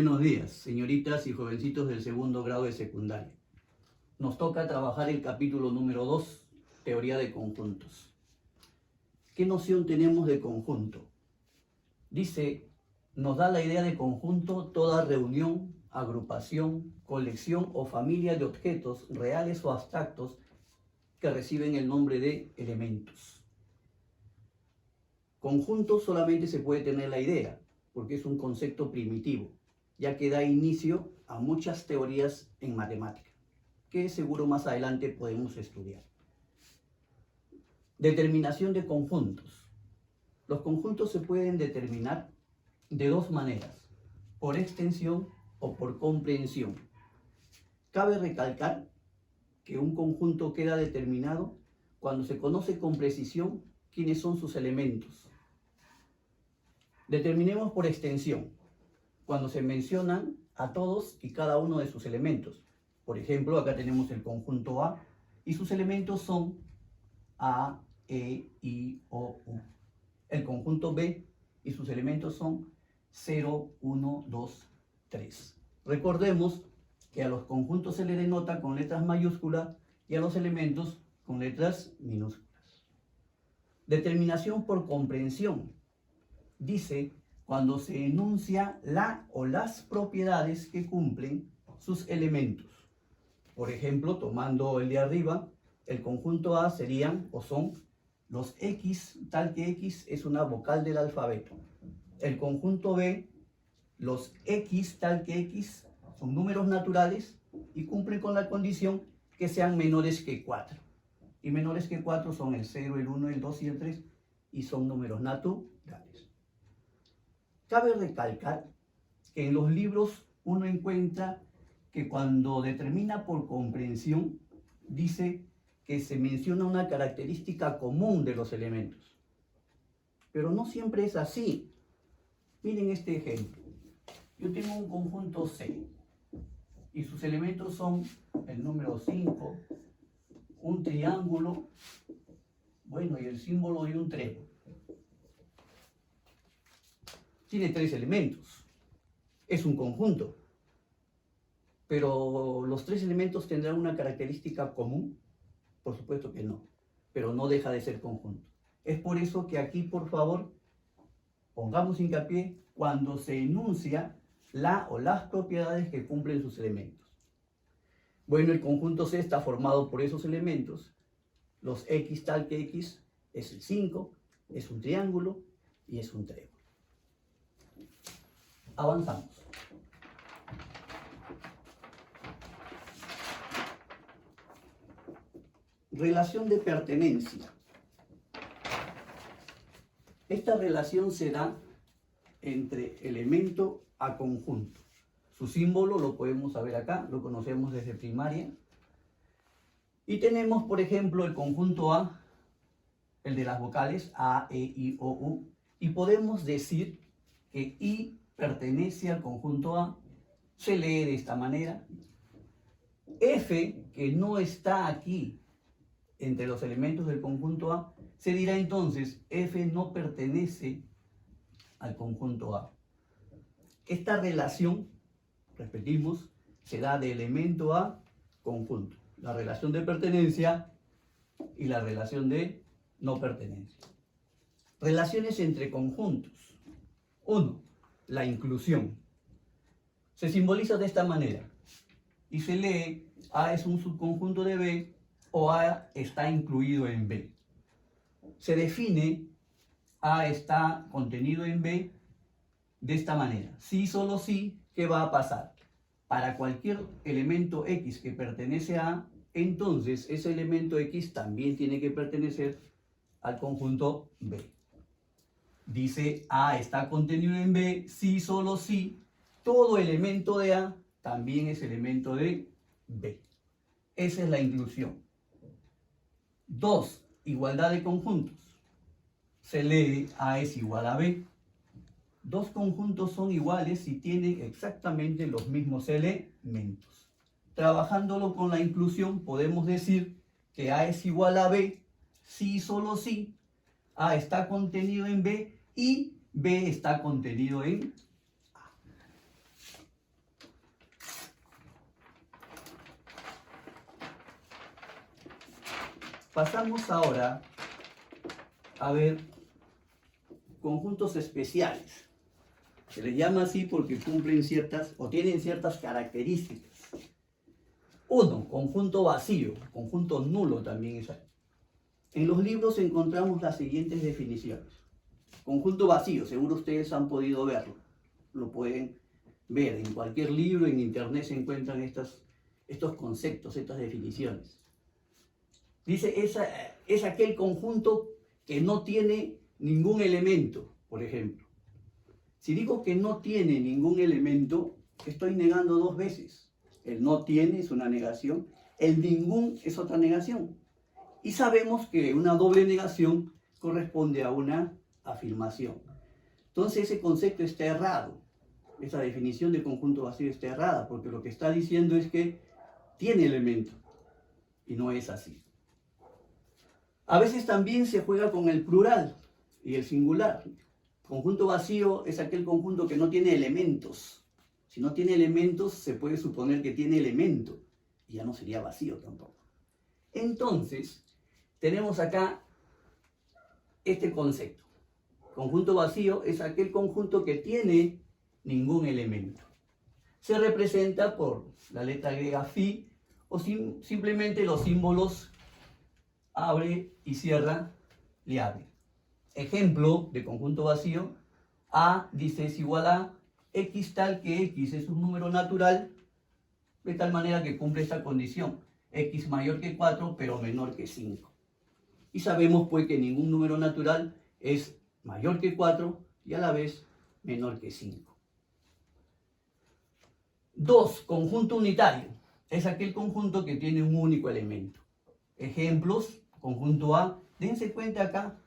Buenos días, señoritas y jovencitos del segundo grado de secundaria. Nos toca trabajar el capítulo número 2, teoría de conjuntos. ¿Qué noción tenemos de conjunto? Dice, nos da la idea de conjunto toda reunión, agrupación, colección o familia de objetos reales o abstractos que reciben el nombre de elementos. Conjunto solamente se puede tener la idea, porque es un concepto primitivo, ya que da inicio a muchas teorías en matemática, que seguro más adelante podemos estudiar. Determinación de conjuntos. Los conjuntos se pueden determinar de dos maneras, por extensión o por comprensión. Cabe recalcar que un conjunto queda determinado cuando se conoce con precisión quiénes son sus elementos. Determinemos por extensión, cuando se mencionan a todos y cada uno de sus elementos. Por ejemplo, acá tenemos el conjunto A y sus elementos son A, E, I, O, U. El conjunto B y sus elementos son 0, 1, 2, 3. Recordemos que a los conjuntos se le denota con letras mayúsculas y a los elementos con letras minúsculas. Determinación por comprensión. Dice cuando se enuncia la o las propiedades que cumplen sus elementos. Por ejemplo, tomando el de arriba, el conjunto A serían o son los X, tal que X es una vocal del alfabeto. El conjunto B, los X, tal que X son números naturales y cumplen con la condición que sean menores que 4. Y menores que 4 son el 0, el 1, el 2 y el 3 y son números naturales. Cabe recalcar que en los libros uno encuentra que cuando determina por comprensión, dice que se menciona una característica común de los elementos. Pero no siempre es así. Miren este ejemplo. Yo tengo un conjunto C y sus elementos son el número 5, un triángulo, bueno, y el símbolo de un trébol. Tiene 3 elementos. Es un conjunto. Pero ¿los 3 elementos tendrán una característica común? Por supuesto que no. Pero no deja de ser conjunto. Es por eso que aquí, por favor, pongamos hincapié cuando se enuncia la o las propiedades que cumplen sus elementos. Bueno, el conjunto C está formado por esos elementos. Los X tal que X es el 5, es un triángulo y es un trébol. Avanzamos. Relación de pertenencia. Esta relación se da entre elemento a conjunto. Su símbolo lo podemos saber acá, lo conocemos desde primaria. Y tenemos, por ejemplo, el conjunto A, el de las vocales A, E, I, O, U. Y podemos decir que I pertenece al conjunto A. Se lee de esta manera. F, que no está aquí entre los elementos del conjunto A, se dirá entonces F no pertenece al conjunto A. Esta relación, repetimos, se da de elemento a conjunto. La relación de pertenencia y la relación de no pertenencia. Relaciones entre conjuntos. 1. La inclusión. Se simboliza de esta manera y se lee A es un subconjunto de B o A está incluido en B. Se define A está contenido en B de esta manera. Si solo si, ¿qué va a pasar? Para cualquier elemento X que pertenece a A, entonces ese elemento X también tiene que pertenecer al conjunto B. Dice A está contenido en B, si solo si, todo elemento de A también es elemento de B. Esa es la inclusión. 2. Igualdad de conjuntos. Se lee A es igual a B. Dos conjuntos son iguales si tienen exactamente los mismos elementos. Trabajándolo con la inclusión podemos decir que A es igual a B si y solo si A está contenido en B y B está contenido en A. Pasamos ahora a ver conjuntos especiales. Se les llama así porque cumplen ciertas o tienen ciertas características. Uno, conjunto vacío, conjunto nulo también es ahí. En los libros encontramos las siguientes definiciones. Conjunto vacío, seguro ustedes han podido verlo. Lo pueden ver en cualquier libro, en internet se encuentran estos conceptos, estas definiciones. Dice, es aquel conjunto que no tiene ningún elemento, por ejemplo. Si digo que no tiene ningún elemento, estoy negando dos veces. El no tiene es una negación, el ningún es otra negación. Y sabemos que una doble negación corresponde a una afirmación. Entonces ese concepto está errado. Esa definición de conjunto vacío está errada, porque lo que está diciendo es que tiene elemento. Y no es así. A veces también se juega con el plural y el singular. Conjunto vacío es aquel conjunto que no tiene elementos. Si no tiene elementos, se puede suponer que tiene elemento. Y ya no sería vacío tampoco. Entonces, tenemos acá este concepto. Conjunto vacío es aquel conjunto que tiene ningún elemento. Se representa por la letra griega phi o simplemente los símbolos abre y cierra, liable. Ejemplo de conjunto vacío, A dice es igual a X tal que X es un número natural, de tal manera que cumple esta condición, X mayor que 4 pero menor que 5. Y sabemos pues que ningún número natural es mayor que 4 y a la vez menor que 5. 2. Conjunto unitario. Es aquel conjunto que tiene un único elemento. Ejemplos, conjunto A, dense cuenta acá,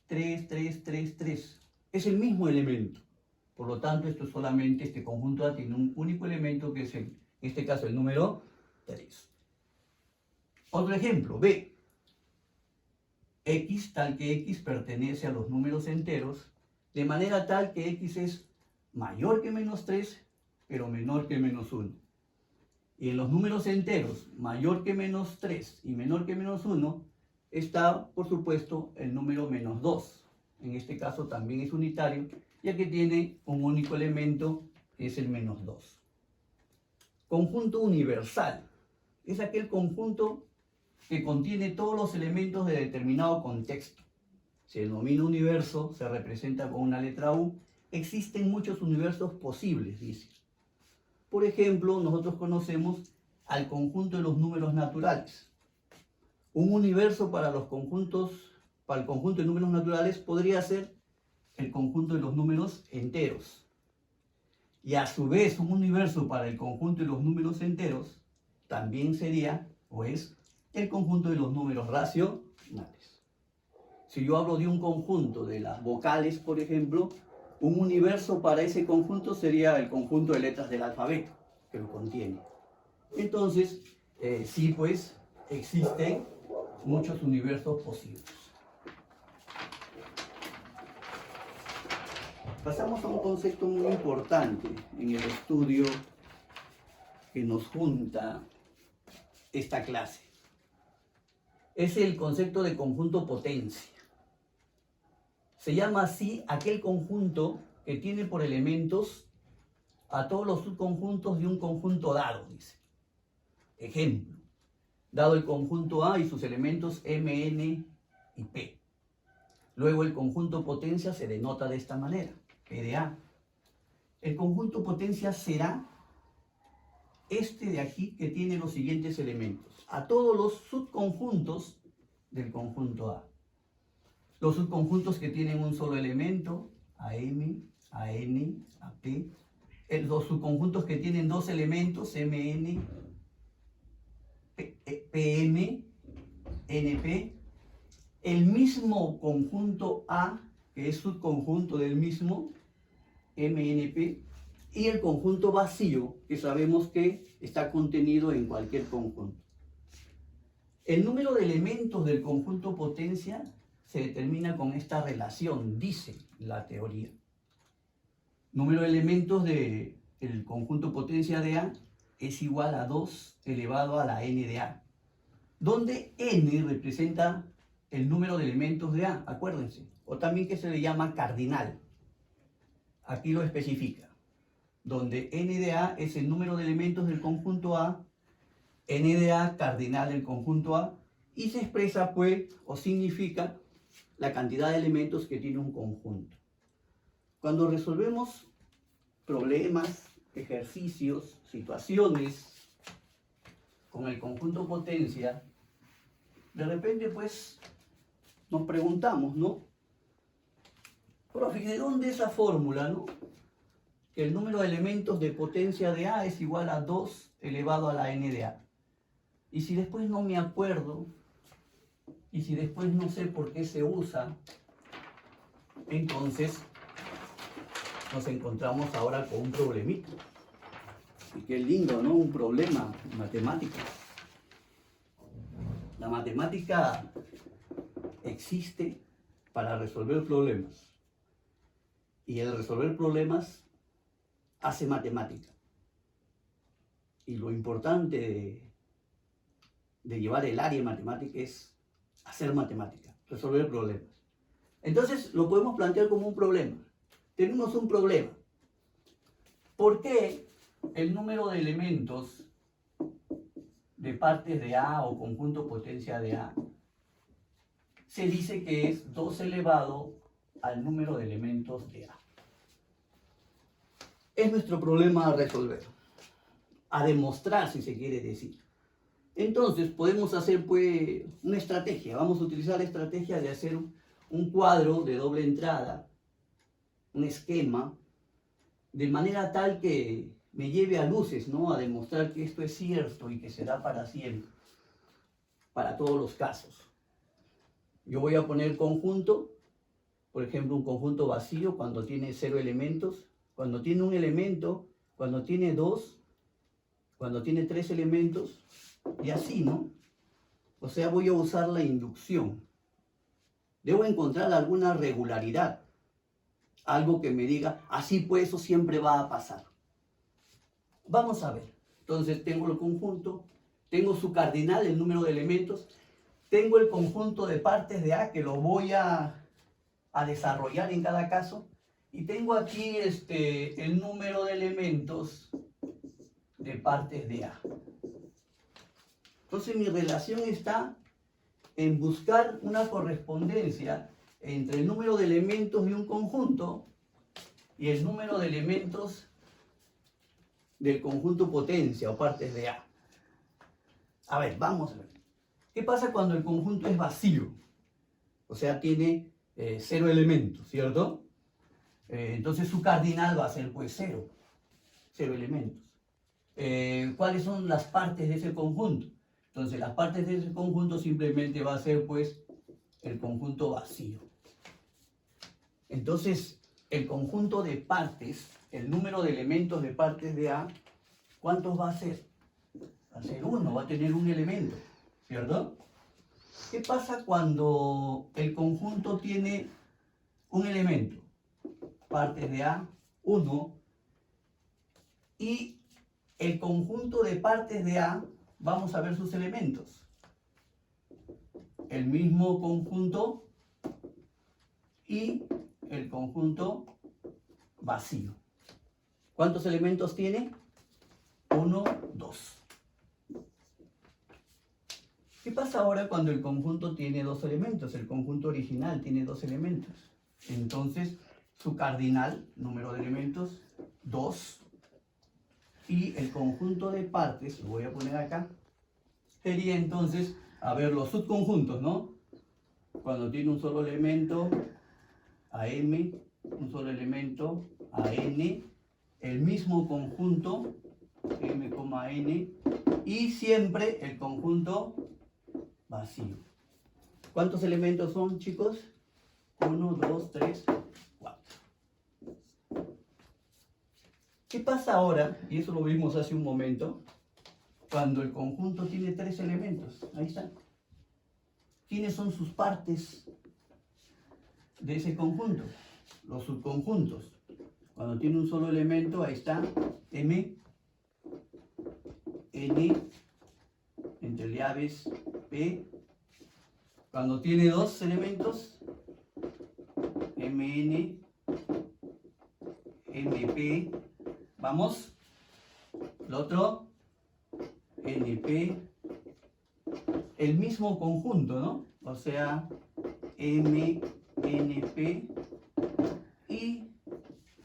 3, 3, 3, 3. Es el mismo elemento. Por lo tanto, esto solamente, este conjunto A tiene un único elemento que es, en este caso, el número 3. Otro ejemplo, B. X tal que X pertenece a los números enteros, de manera tal que X es mayor que menos 3, pero menor que menos 1. Y en los números enteros, mayor que menos 3 y menor que menos 1, está, por supuesto, el número menos 2. En este caso también es unitario, ya que tiene un único elemento, que es el menos 2. Conjunto universal. Es aquel conjunto que contiene todos los elementos de determinado contexto. Se denomina universo, se representa con una letra U. Existen muchos universos posibles, dice. Por ejemplo, nosotros conocemos al conjunto de los números naturales. Un universo para el conjunto de números naturales podría ser el conjunto de los números enteros. Y a su vez, un universo para el conjunto de los números enteros también sería, o es, el conjunto de los números racionales. Si yo hablo de un conjunto de las vocales, por ejemplo, un universo para ese conjunto sería el conjunto de letras del alfabeto, que lo contiene. Entonces, sí, pues, existen muchos universos posibles. Pasamos a un concepto muy importante en el estudio que nos junta esta clase. Es el concepto de conjunto potencia. Se llama así aquel conjunto que tiene por elementos a todos los subconjuntos de un conjunto dado, dice. Ejemplo, dado el conjunto A y sus elementos M, N y P. Luego el conjunto potencia se denota de esta manera, P de A. El conjunto potencia será este de aquí que tiene los siguientes elementos, a todos los subconjuntos del conjunto A. Los subconjuntos que tienen un solo elemento, a M, a N, a P. Los subconjuntos que tienen dos elementos, MN, PM, NP. El mismo conjunto A, que es subconjunto del mismo, MNP. Y el conjunto vacío, que sabemos que está contenido en cualquier conjunto. El número de elementos del conjunto potencia se determina con esta relación, dice la teoría. Número de elementos del conjunto potencia de A es igual a 2 elevado a la n de A. donde n representa el número de elementos de A, acuérdense, o también que se le llama cardinal. Aquí lo especifica, donde n de A es el número de elementos del conjunto A, n de A cardinal del conjunto A, y se expresa pues o significa la cantidad de elementos que tiene un conjunto. Cuando resolvemos problemas, ejercicios, situaciones con el conjunto potencia, de repente pues nos preguntamos, ¿no? Profe, ¿de dónde esa fórmula, no? Que el número de elementos de potencia de A es igual a 2 elevado a la n de A. Y si después no me acuerdo, y si después no sé por qué se usa, entonces nos encontramos ahora con un problemita. Y qué lindo, ¿no? Un problema matemático. La matemática existe para resolver problemas. Y el resolver problemas hace matemática. Y lo importante de llevar el área de matemática es hacer matemática, resolver problemas. Entonces lo podemos plantear como un problema. Tenemos un problema. ¿Por qué el número de elementos de partes de A o conjunto potencia de A se dice que es 2 elevado al número de elementos de A? Es nuestro problema a resolver, a demostrar si se quiere decir. Entonces podemos hacer pues una estrategia. Vamos a utilizar la estrategia de hacer un cuadro de doble entrada, un esquema, de manera tal que me lleve a luces, ¿no? A demostrar que esto es cierto y que será para siempre, para todos los casos. Yo voy a poner conjunto, por ejemplo, un conjunto vacío cuando tiene 0 elementos, cuando tiene un elemento, cuando tiene 2, cuando tiene 3 elementos, y así, ¿no? O sea, voy a usar la inducción. Debo encontrar alguna regularidad, algo que me diga, así pues eso siempre va a pasar. Vamos a ver. Entonces tengo el conjunto, tengo su cardinal, el número de elementos, tengo el conjunto de partes de A que lo voy a desarrollar en cada caso, y tengo aquí el número de elementos de partes de A. Entonces mi relación está en buscar una correspondencia entre el número de elementos de un conjunto y el número de elementos del conjunto potencia o partes de A. A ver, vamos a ver. ¿Qué pasa cuando el conjunto es vacío? O sea, tiene 0 elementos, ¿cierto? Entonces su cardinal va a ser pues 0 elementos. ¿Cuáles son las partes de ese conjunto? Entonces las partes de ese conjunto simplemente va a ser pues el conjunto vacío. Entonces el conjunto de partes, el número de elementos de partes de A, ¿cuántos va a ser? Va a ser 1, va a tener un elemento, ¿cierto? ¿Qué pasa cuando el conjunto tiene un elemento? Partes de A, 1, y el conjunto de partes de A, vamos a ver sus elementos. El mismo conjunto y el conjunto vacío. ¿Cuántos elementos tiene? 1, 2. ¿Qué pasa ahora cuando el conjunto tiene 2 elementos? El conjunto original tiene 2 elementos. Entonces, su cardinal, número de elementos, 2. Y el conjunto de partes, lo voy a poner acá, sería entonces, a ver, los subconjuntos, ¿no? Cuando tiene un solo elemento, a M, un solo elemento, a N, el mismo conjunto, M, N, y siempre el conjunto vacío. ¿Cuántos elementos son, chicos? 1, 2, 3, 4. ¿Qué pasa ahora? Y eso lo vimos hace un momento, cuando el conjunto tiene 3 elementos. Ahí está. ¿Quiénes son sus partes de ese conjunto? Los subconjuntos. Cuando tiene un solo elemento, ahí está M, N, entre llaves, P. Cuando tiene dos elementos, Mn, Mp. Vamos. El otro, Np. El mismo conjunto, ¿no? O sea, M, Np. Y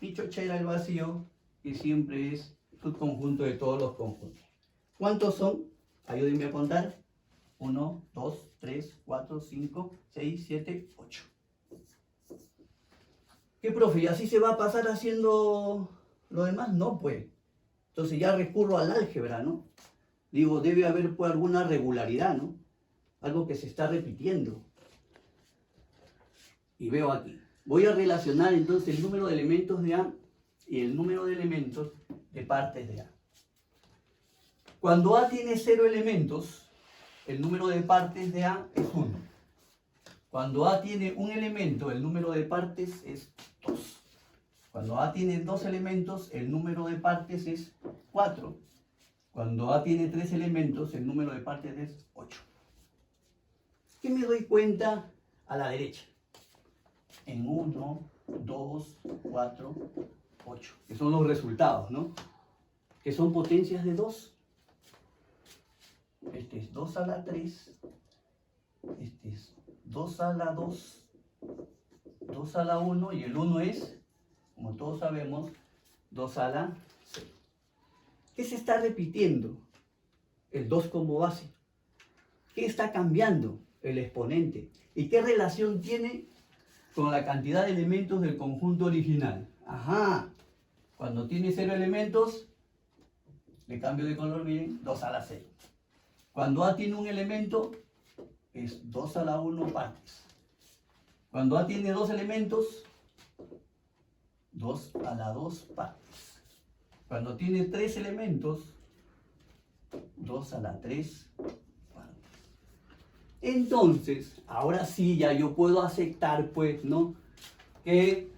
mi chochera el vacío, que siempre es subconjunto de todos los conjuntos. ¿Cuántos son? Ayúdenme a contar. 1, 2, 3, 4, 5, 6, 7, 8. ¿Qué, profe? ¿Y así se va a pasar haciendo lo demás? No, pues. Entonces ya recurro al álgebra, ¿no? Digo, debe haber pues alguna regularidad, ¿no? Algo que se está repitiendo. Y veo aquí. Voy a relacionar entonces el número de elementos de A y el número de elementos de partes de A. Cuando A tiene 0 elementos, el número de partes de A es 1. Cuando A tiene un elemento, el número de partes es 2. Cuando A tiene 2 elementos, el número de partes es 4. Cuando A tiene 3 elementos, el número de partes es 8. ¿Qué me doy cuenta a la derecha? En 1, 2, 4, 8. Que son los resultados, ¿no? Que son potencias de 2. Este es 2 a la 3. Este es 2 a la 2. 2 a la 1. Y el 1 es, como todos sabemos, 2 a la 0. ¿Qué se está repitiendo? El 2 como base. ¿Qué está cambiando? El exponente. ¿Y qué relación tiene con la cantidad de elementos del conjunto original? Ajá. Cuando tiene 0 elementos, le cambio de color, miren, 2 a la 0. Cuando A tiene un elemento, es 2 a la 1 partes. Cuando A tiene 2 elementos, 2 a la 2 partes. Cuando tiene 3 elementos, 2 a la 3 partes. Entonces, ahora sí ya yo puedo aceptar, pues, ¿no? Que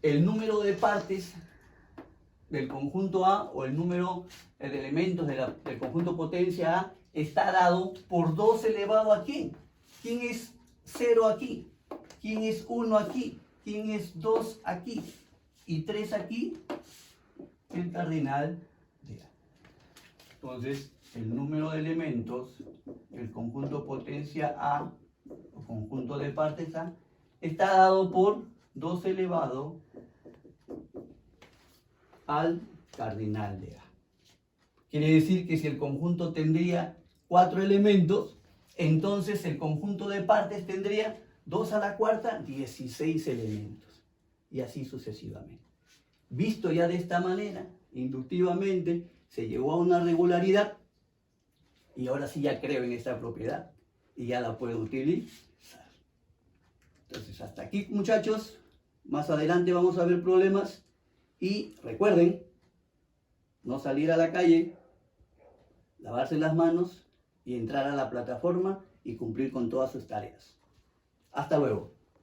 el número de partes del conjunto A o el número de elementos del conjunto potencia A está dado por 2 elevado a quién. ¿Quién es 0 aquí? ¿Quién es 1 aquí? ¿Quién es 2 aquí? Y 3 aquí, el cardinal de A. Entonces, el número de elementos del conjunto potencia A o conjunto de partes A está dado por 2 elevado al cardinal de A. Quiere decir que si el conjunto tendría 4 elementos, entonces el conjunto de partes tendría 2 a la cuarta, 16 elementos. Y así sucesivamente. Visto ya de esta manera, inductivamente, se llegó a una regularidad y ahora sí ya creo en esta propiedad y ya la puedo utilizar. Entonces, hasta aquí, muchachos. Más adelante vamos a ver problemas. Y recuerden, no salir a la calle, lavarse las manos y entrar a la plataforma y cumplir con todas sus tareas. Hasta luego.